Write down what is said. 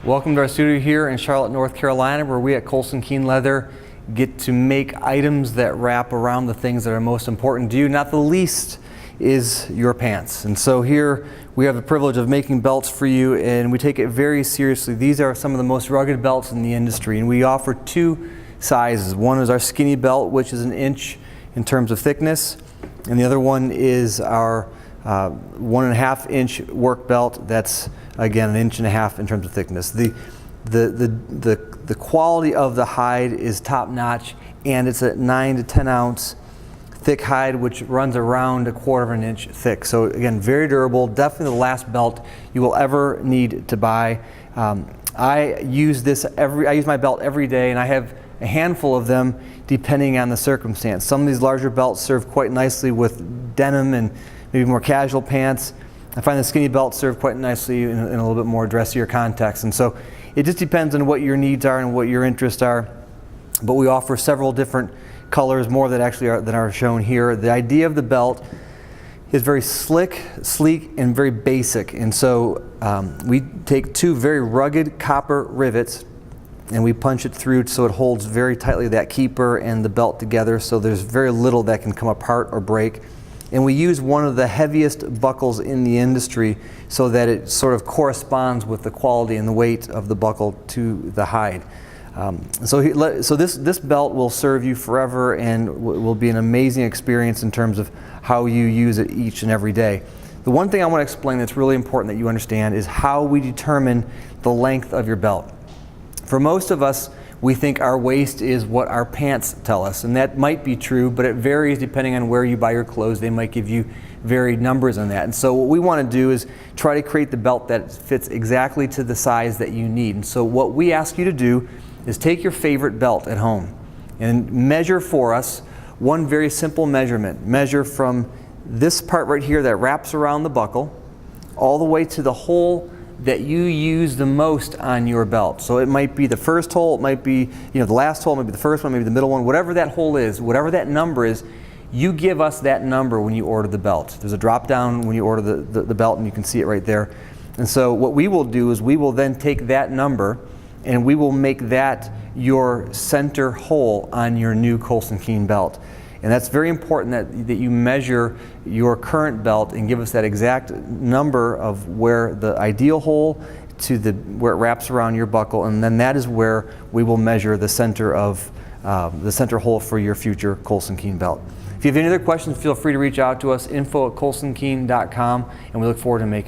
Welcome to our studio here in Charlotte, North Carolina, where we at Colson Keene Leather get to make items that wrap around the things that are most important to you. Not the least is your pants. And so here we have the privilege of making belts for you, and we take it very seriously. These are some of the most rugged belts in the industry, and we offer two sizes. One is our skinny belt, which is 1 inch in terms of thickness, and the other one is our 1.5 inch work belt. That's again 1.5 inches in terms of thickness. The quality of the hide is top notch, and it's a 9 to 10 ounce thick hide, which runs around 1/4 inch thick. So again, very durable. Definitely the last belt you will ever need to buy. I use my belt every day, and I have a handful of them depending on the circumstance. Some of these larger belts serve quite nicely with denim and maybe more casual pants. I find the skinny belts serve quite nicely in a little bit more dressier context. And so it just depends on what your needs are and what your interests are. But we offer several different colors, more that actually are shown here. The idea of the belt is very slick, sleek, and very basic. And so we take two very rugged copper rivets and we punch it through so it holds very tightly that keeper and the belt together, so there's very little that can come apart or break. And we use one of the heaviest buckles in the industry so that it sort of corresponds with the quality and the weight of the buckle to the hide. So this belt will serve you forever and will be an amazing experience in terms of how you use it each and every day. The one thing I want to explain that's really important that you understand is how we determine the length of your belt. For most of us, we think our waist is what our pants tell us, and that might be true, but it varies depending on where you buy your clothes. They might give you varied numbers on that. And so what we want to do is try to create the belt that fits exactly to the size that you need. And so what we ask you to do is take your favorite belt at home and measure for us one very simple measurement. Measure from this part right here that wraps around the buckle all the way to the hole that you use the most on your belt. So it might be the first hole, it might be the last hole, maybe the first one, maybe the middle one, whatever that hole is, whatever that number is, you give us that number when you order the belt. There's a drop down when you order the belt, and you can see it right there. And so what we will do is we will then take that number and we will make that your center hole on your new Colson Keene belt. And that's very important that you measure your current belt and give us that exact number of where the ideal hole to where it wraps around your buckle, and then that is where we will measure the center hole for your future Colson Keene belt. If you have any other questions, feel free to reach out to us, info@colsonkeene.com, and we look forward to making